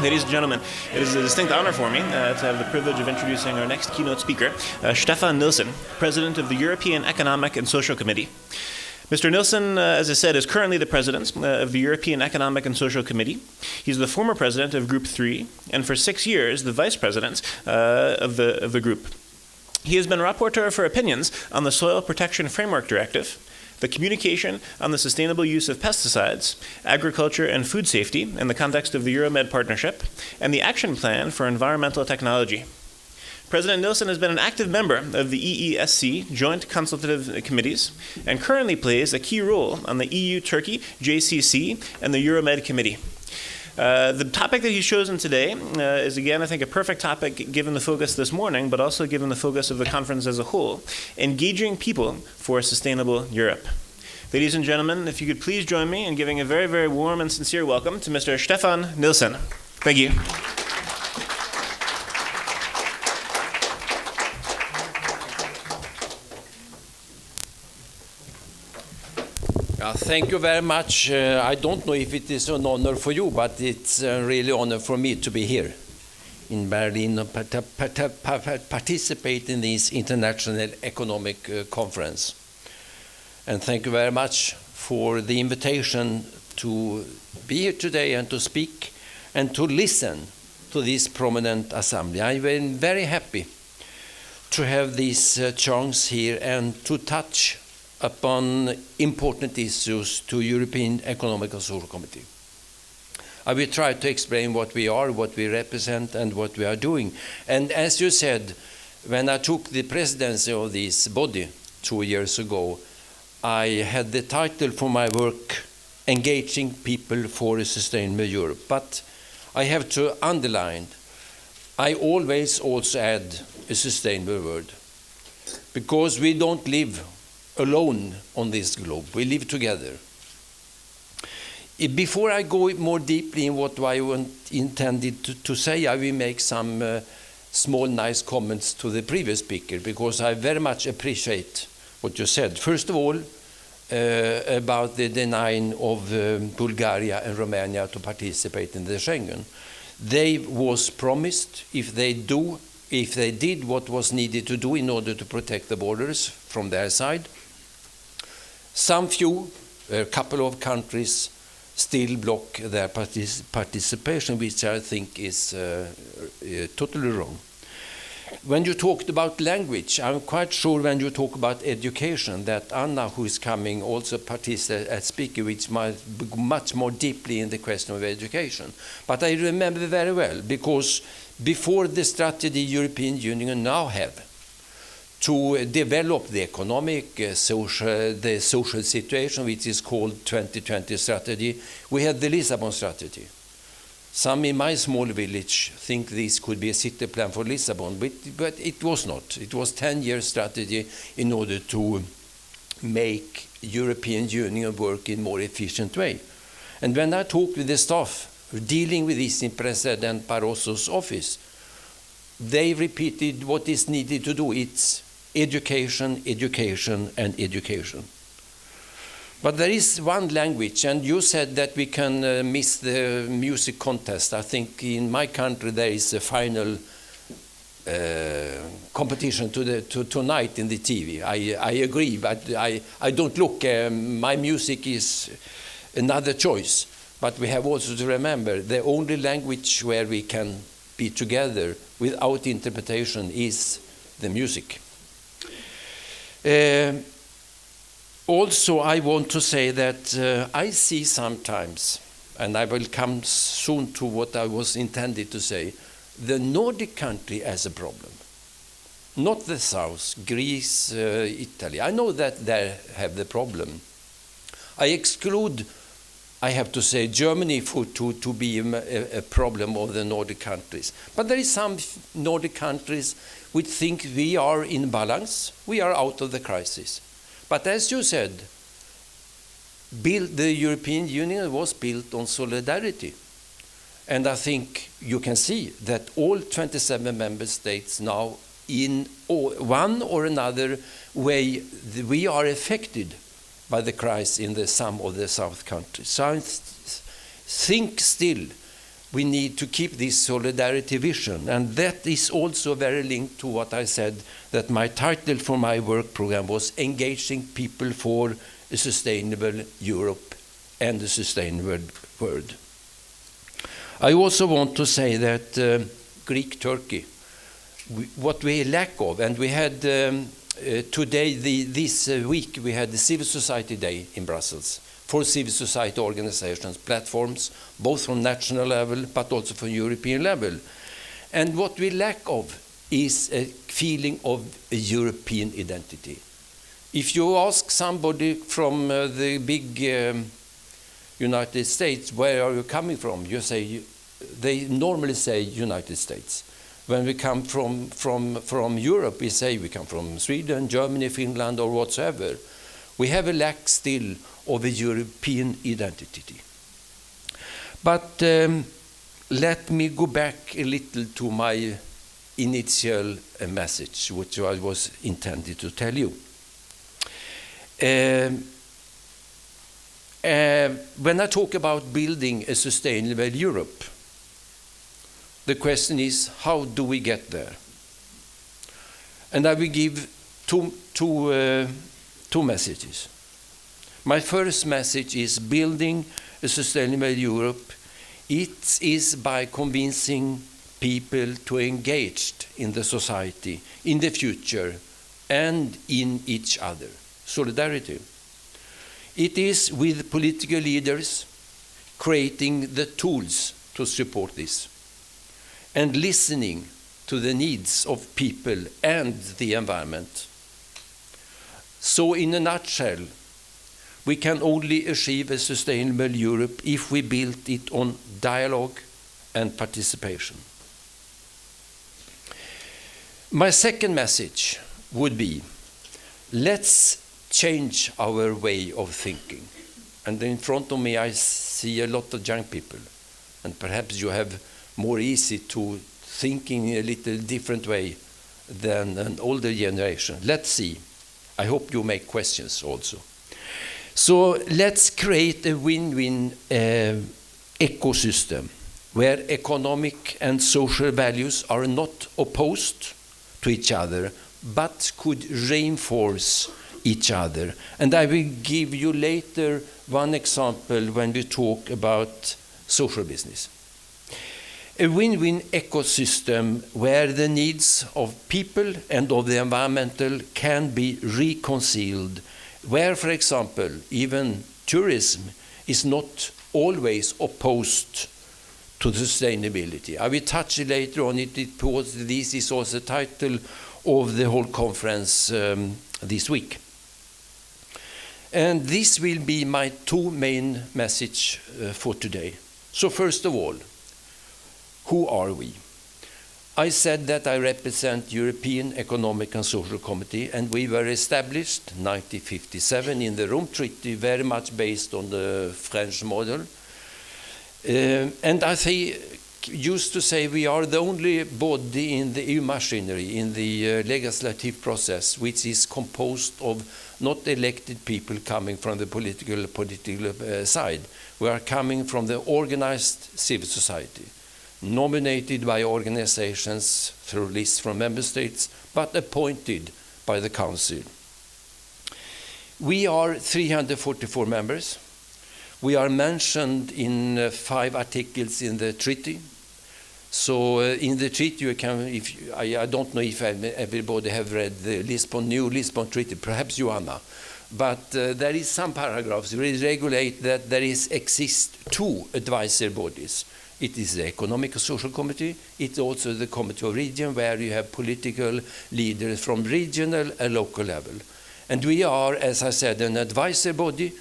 Ladies and gentlemen, it is a distinct honor for me to have the privilege of introducing our next keynote speaker, Staffan Nilsson, President of the European Economic and Social Committee. Mr. Nilsson, as I said, is currently the President of the European Economic and Social Committee. He's the former President of Group 3, and for 6 years, the Vice President of the group. He has been Rapporteur for opinions on the Soil Protection Framework Directive, the communication on the sustainable use of pesticides, agriculture and food safety in the context of the Euromed Partnership, and the Action Plan for Environmental Technology. President Nilsson has been an active member of the EESC Joint Consultative Committees and currently plays a key role on the EU-Turkey JCC and the Euromed Committee. The topic that he's chosen today is, again, I think a perfect topic given the focus this morning, but also given the focus of the conference as a whole, engaging people for a sustainable Europe. Ladies and gentlemen, if you could please join me in giving a very, very warm and sincere welcome to Mr. Staffan Nilsson. Thank you. Thank you very much. I don't know if it is an honor for you, but it's really an honor for me to be here in Berlin and participate in this international economic conference. And thank you very much for the invitation to be here today and to speak and to listen to this prominent assembly. I'm very happy to have this chance here and to touch upon important issues to European Economic and Social Committee. I will try to explain what we are, what we represent, and what we are doing. And as you said, when I took the presidency of this body 2 years ago, I had the title for my work, Engaging People for a Sustainable Europe. But I have to underline, I always also add a sustainable word, because we don't live alone on this globe. We live together. Before I go more deeply in what I intended to say, I will make some small nice comments to the previous speaker, because I very much appreciate what you said. First of all, about the denying of Bulgaria and Romania to participate in the Schengen. They was promised if they did what was needed to do in order to protect the borders from their side. A couple of countries still block their participation, which I think is totally wrong. When you talked about language, I'm quite sure when you talk about education that Anna, who is coming, also participates as speaker, which might be much more deeply in the question of education. But I remember very well, because before the strategy European Union now have to develop the economic, the social situation, which is called 2020 strategy, we had the Lisbon strategy. Some in my small village think this could be a city plan for Lisbon, but it was not. It was a 10-year strategy in order to make European Union work in a more efficient way. And when I talked with the staff dealing with this in President Barroso's office, they repeated what is needed to do. It's education, education, and education. But there is one language, and you said that we can miss the music contest. I think in my country there is a final competition tonight in the TV. I agree, but I don't look. My music is another choice. But we have also to remember the only language where we can be together without interpretation is the music. Also, I want to say that I see sometimes, and I will come soon to what I was intended to say, the Nordic country as a problem. Not the South, Greece, Italy. I know that they have the problem. I exclude, I have to say, Germany to be a problem of the Nordic countries. But there is some Nordic countries which think we are in balance, we are out of the crisis. But as you said, the European Union was built on solidarity. And I think you can see that all 27 member states now in one or another way we are affected by the crisis in some of the South countries. So I think still we need to keep this solidarity vision, and that is also very linked to what I said, that my title for my work program was Engaging People for a Sustainable Europe and a Sustainable World. I also want to say that Greek Turkey, what we lack of, and we had today, this week, we had the Civil Society Day in Brussels for civil society organizations, platforms, both from national level but also from European level. And what we lack of is a feeling of a European identity. If you ask somebody from the big United States, where are you coming from? They normally say United States. When we come from Europe, we say we come from Sweden, Germany, Finland, or whatsoever. We have a lack still of a European identity. But let me go back a little to my initial message, which I was intended to tell you. When I talk about building a sustainable Europe, the question is, how do we get there? And I will give two messages. My first message is building a sustainable Europe. It is by convincing people to engage in the society, in the future, and in each other. Solidarity. It is with political leaders creating the tools to support this, and listening to the needs of people and the environment. So in a nutshell, we can only achieve a sustainable Europe if we build it on dialogue and participation. My second message would be, let's change our way of thinking. And in front of me I see a lot of young people, and perhaps you have more easy to thinking in a little different way than an older generation. Let's see. I hope you make questions also. So let's create a win-win ecosystem where economic and social values are not opposed to each other, but could reinforce each other. And I will give you later one example when we talk about social business. A win-win ecosystem where the needs of people and of the environmental can be reconciled, where, for example, even tourism is not always opposed to sustainability. I will touch later on it because this is also the title of the whole conference this week. And this will be my two main messages for today. So first of all, who are we? I said that I represent European Economic and Social Committee, and we were established in 1957 in the Rome Treaty, very much based on the French model. And I used to say we are the only body in the EU machinery, in the legislative process, which is composed of not elected people coming from the political side. We are coming from the organized civil society, nominated by organizations through lists from member states, but appointed by the Council. We are 344 members. We are mentioned in 5 articles in the treaty. So in the treaty, you can, I don't know if everybody have read the new Lisbon Treaty, perhaps Joanna, but there is some paragraphs which regulate that there exist 2 advisory bodies. It is the Economic and Social Committee. It's also the Committee of Region, where you have political leaders from regional and local level. And we are, as I said, an advisory body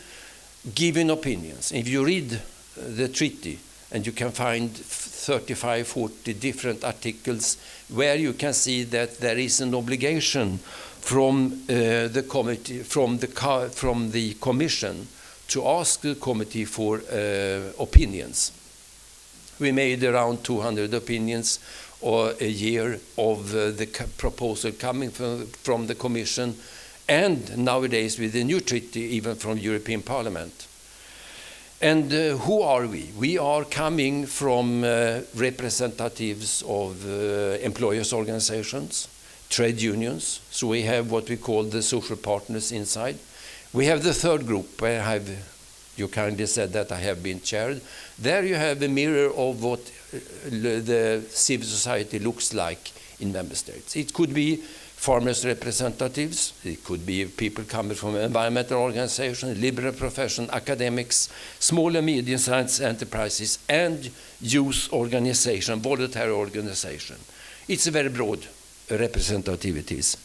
giving opinions. If you read the treaty, and you can find 35, 40 different articles where you can see that there is an obligation from the committee, from the Commission, to ask the committee for opinions. We made around 200 opinions or a year of the proposal coming from the Commission, and nowadays with the new treaty even from European Parliament. And who are we? We are coming from representatives of employers' organizations, trade unions. So we have what we call the social partners inside. We have the third group, where you kindly said that I have been chaired. There you have a mirror of what the civil society looks like in member states. It could be farmers' representatives, it could be people coming from environmental organizations, liberal profession, academics, small and medium-sized enterprises, and youth organization, voluntary organization. It's a very broad representativities.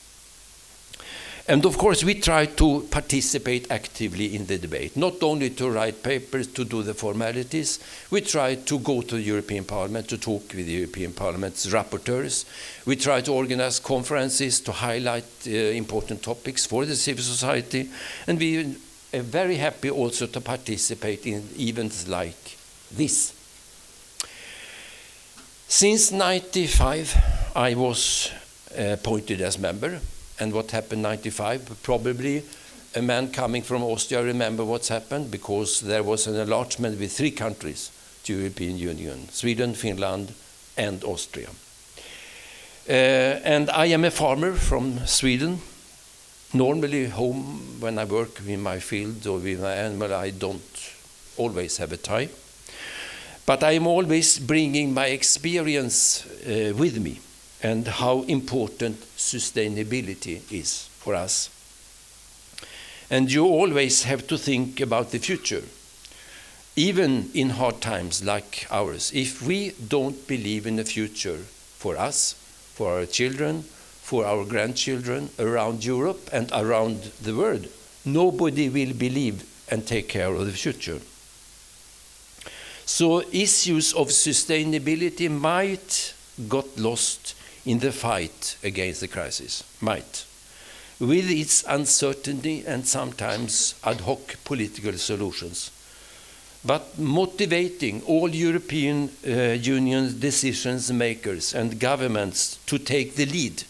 And of course, we try to participate actively in the debate, not only to write papers, to do the formalities. We try to go to the European Parliament to talk with the European Parliament's rapporteurs. We try to organize conferences to highlight important topics for the civil society. And we are very happy also to participate in events like this. Since 1995, I was appointed as member. And what happened in 1995? Probably a man coming from Austria remember what's happened, because there was an enlargement with 3 countries to the European Union, Sweden, Finland, and Austria. And I am a farmer from Sweden. Normally home, when I work in my field or with my animal, I don't always have a tie. But I am always bringing my experience with me, and how important sustainability is for us. And you always have to think about the future, even in hard times like ours. If we don't believe in the future for us, for our children, for our grandchildren around Europe and around the world, nobody will believe and take care of the future. So issues of sustainability might got lost in the fight against the crisis, might, with its uncertainty and sometimes ad hoc political solutions. But motivating all European Union decisions makers and governments to take the lead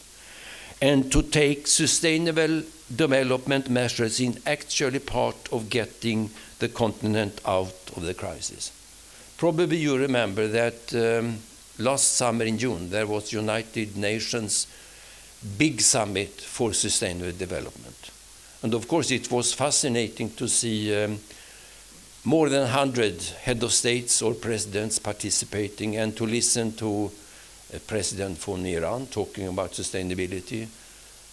and to take sustainable development measures in actually part of getting the continent out of the crisis. Probably you remember that last summer in June, there was United Nations big summit for sustainable development. And of course, it was fascinating to see more than 100 head of states or presidents participating, and to listen to President von Iran talking about sustainability,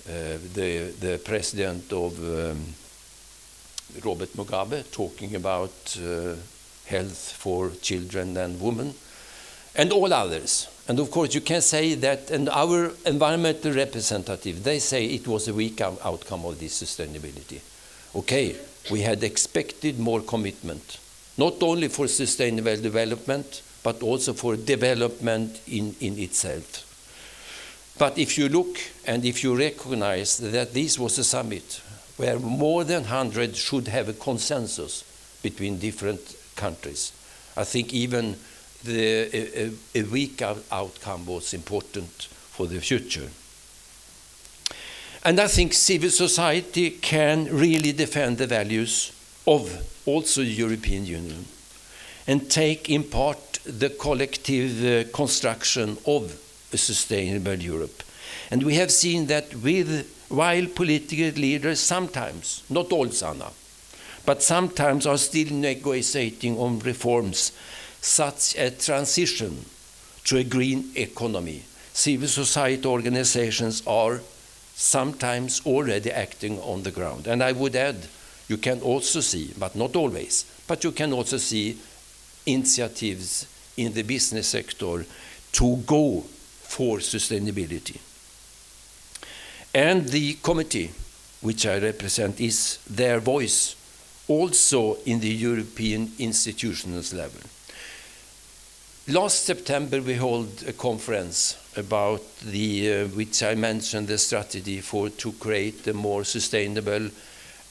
the president of Robert Mugabe talking about health for children and women, and all others. And of course, you can say that, and our environmental representative, they say it was a weak outcome of this sustainability. Okay, we had expected more commitment, not only for sustainable development, but also for development in itself. But if you look and if you recognize that this was a summit where more than 100 should have a consensus between different countries, I think even a weak outcome was important for the future. And I think civil society can really defend the values of also the European Union and take in part the collective construction of a sustainable Europe. And we have seen that while political leaders sometimes, not all, Sanna, but sometimes are still negotiating on reforms such a transition to a green economy, civil society organizations are sometimes already acting on the ground. And I would add, you can also see, but not always, but you can also see initiatives in the business sector to go for sustainability. And the committee, which I represent, is their voice also in the European institutional level. Last September, we held a conference about which I mentioned, the strategy to create a more sustainable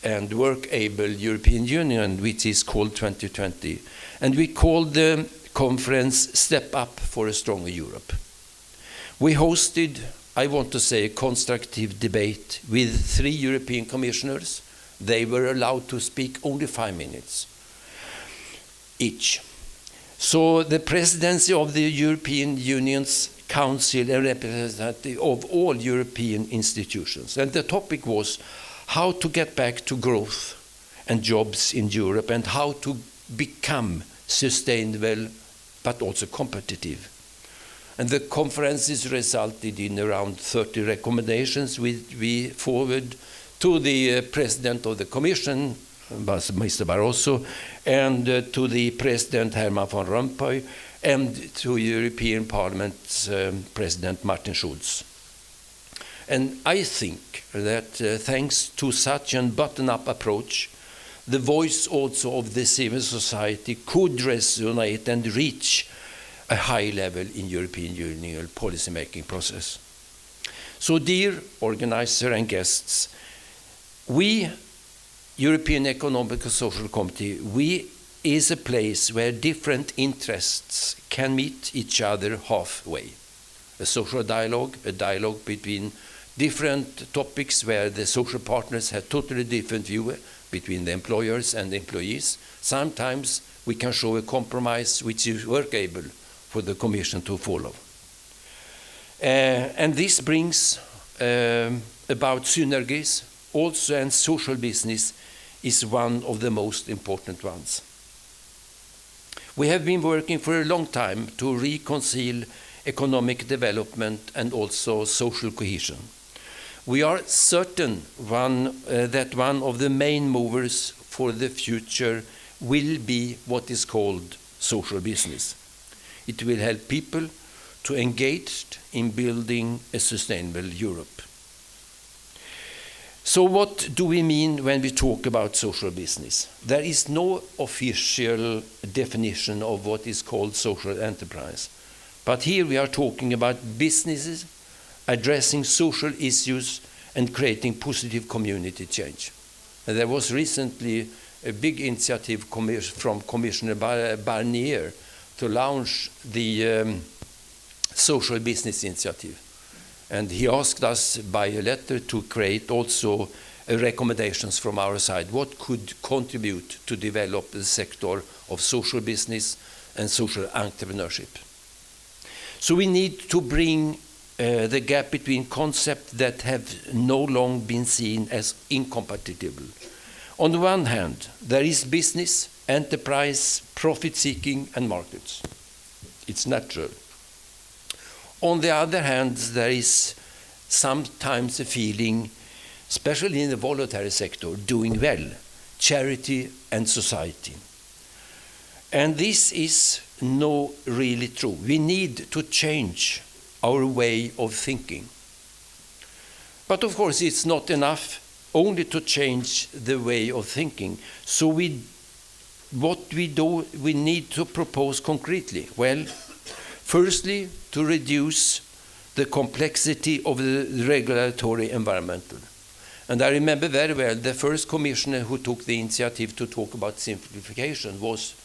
and work-able European Union, which is called 2020. And we called the conference Step Up for a Stronger Europe. We hosted, I want to say, a constructive debate with 3 European commissioners. They were allowed to speak only 5 minutes each. So the presidency of the European Union's Council, a representative of all European institutions. And the topic was how to get back to growth and jobs in Europe and how to become sustainable but also competitive. And the conferences resulted in around 30 recommendations which we forward to the President of the Commission, Mr. Barroso, and to the President Herman van Rompuy, and to European Parliament's President Martin Schulz. And I think that thanks to such a bottom-up approach, the voice also of the civil society could resonate and reach a high level in European Union policy-making process. So dear organizer and guests, we, European Economic and Social Committee, we is a place where different interests can meet each other halfway. A social dialogue, a dialogue between different topics where the social partners have totally different view between the employers and the employees. Sometimes we can show a compromise which is workable for the Commission to follow. And this brings about synergies also, and social business is one of the most important ones. We have been working for a long time to reconcile economic development and also social cohesion. We are certain that one of the main movers for the future will be what is called social business. It will help people to engage in building a sustainable Europe. So what do we mean when we talk about social business? There is no official definition of what is called social enterprise. But here we are talking about businesses addressing social issues and creating positive community change. And there was recently a big initiative from Commissioner Barnier to launch the social business initiative. And he asked us by a letter to create also recommendations from our side, what could contribute to develop the sector of social business and social entrepreneurship. So we need to bring the gap between concepts that have no long been seen as incompatible. On the one hand, there is business, enterprise, profit-seeking, and markets. It's natural. On the other hand, there is sometimes a feeling, especially in the voluntary sector, doing well, charity and society. And this is not really true. We need to change our way of thinking. But of course, it's not enough only to change the way of thinking. So what we do, we need to propose concretely. Well, firstly, to reduce the complexity of the regulatory environment. And I remember very well the first commissioner who took the initiative to talk about simplification was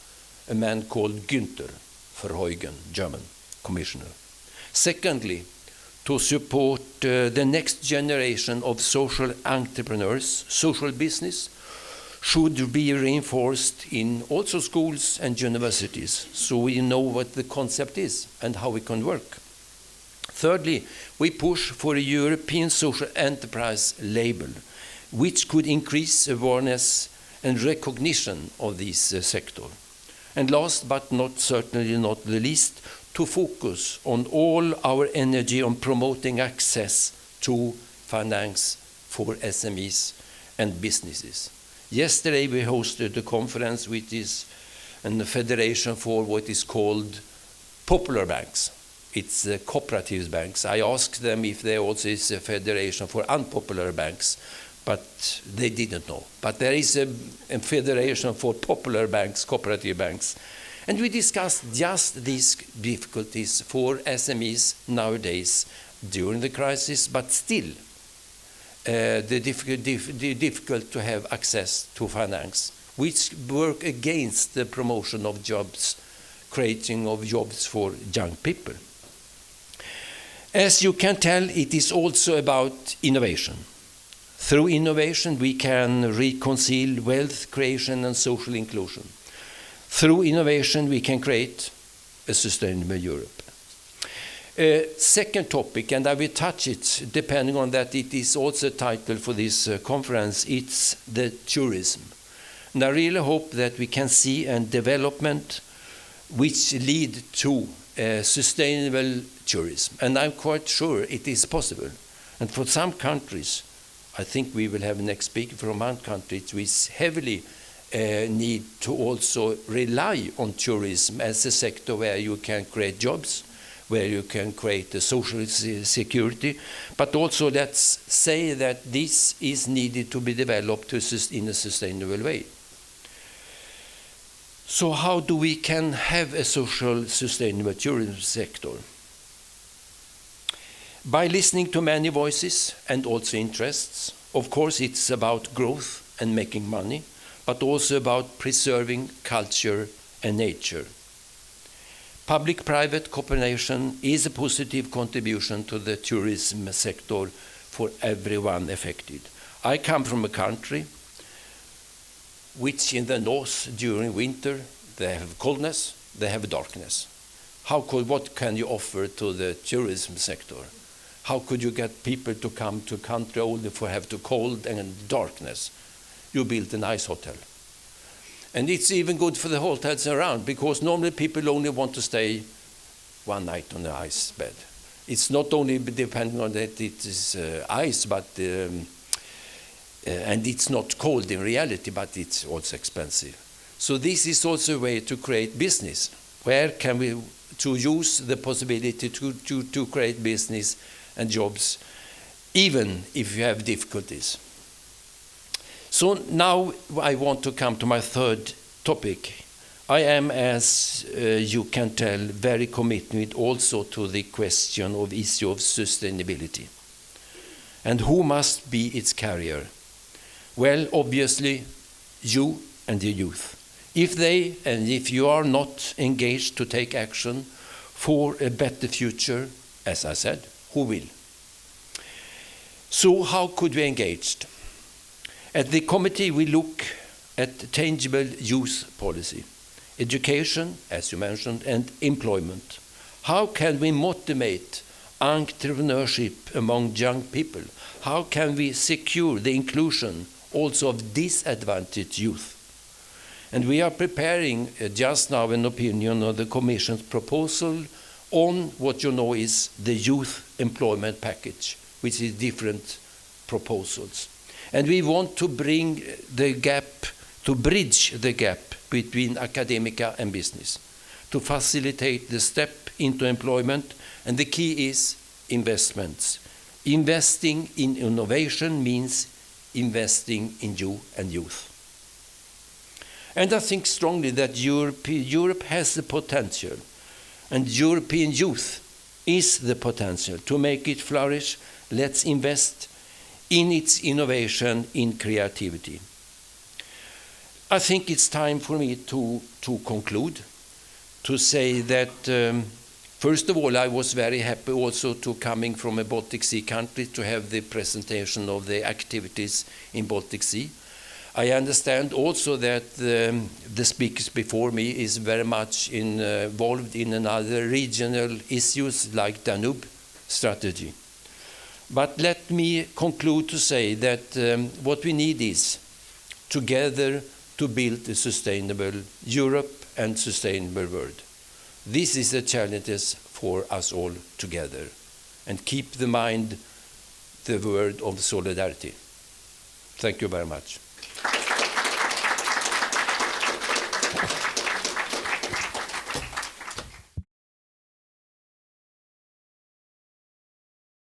a man called Günther Verheugen, German commissioner. Secondly, to support the next generation of social entrepreneurs, social business should be reinforced in also schools and universities, so we know what the concept is and how we can work. Thirdly, we push for a European social enterprise label, which could increase awareness and recognition of this sector. And last but certainly not the least, to focus on all our energy on promoting access to finance for SMEs and businesses. Yesterday we hosted a conference which is a federation for what is called popular banks. It's cooperative banks. I asked them if there also is a federation for unpopular banks, but they didn't know. But there is a federation for popular banks, cooperative banks. And we discussed just these difficulties for SMEs nowadays during the crisis, but still difficult to have access to finance, which work against the promotion of jobs, creating of jobs for young people. As you can tell, it is also about innovation. Through innovation, we can reconcile wealth creation and social inclusion. Through innovation, we can create a sustainable Europe. Second topic, and I will touch it depending on that it is also a title for this conference, it's the tourism. And I really hope that we can see a development which lead to sustainable tourism. And I'm quite sure it is possible. And for some countries, I think we will have next speaker from one country which heavily need to also rely on tourism as a sector where you can create jobs, where you can create a social security, but also let's say that this is needed to be developed in a sustainable way. So how do we can have a social sustainable tourism sector? By listening to many voices and also interests. Of course, it's about growth and making money, but also about preserving culture and nature. Public-private cooperation is a positive contribution to the tourism sector for everyone affected. I come from a country which in the north during winter they have coldness, they have darkness. What can you offer to the tourism sector? How could you get people to come to a country only for have to cold and darkness? You built a nice hotel. And it's even good for the hotels around, because normally people only want to stay one night on the ice bed. It's not only depending on that it is ice, but and it's not cold in reality, but it's also expensive. So this is also a way to create business. Where can we to use the possibility to create business and jobs, even if you have difficulties? So now I want to come to my third topic. I am, as you can tell, very committed also to the question of issue of sustainability. And who must be its carrier? Well, obviously, you and the youth. If you are not engaged to take action for a better future, as I said, who will? So how could we engage? At the committee, we look at tangible youth policy, education, as you mentioned, and employment. How can we motivate entrepreneurship among young people? How can we secure the inclusion also of disadvantaged youth? And we are preparing just now an opinion on the Commission's proposal on what you know is the youth employment package, which is different proposals. And we want to bring the gap, to bridge the gap between academia and business, to facilitate the step into employment. And the key is investments. Investing in innovation means investing in you and youth. And I think strongly that Europe has the potential, and European youth is the potential to make it flourish. Let's invest in its innovation, in creativity. I think it's time for me to conclude, to say that first of all, I was very happy also to coming from a Baltic Sea country to have the presentation of the activities in Baltic Sea. I understand also that the speakers before me is very much involved in another regional issues like Danube strategy. But let me conclude to say that what we need is together to build a sustainable Europe and sustainable world. This is the challenges for us all together. And keep in mind the word of solidarity. Thank you very much.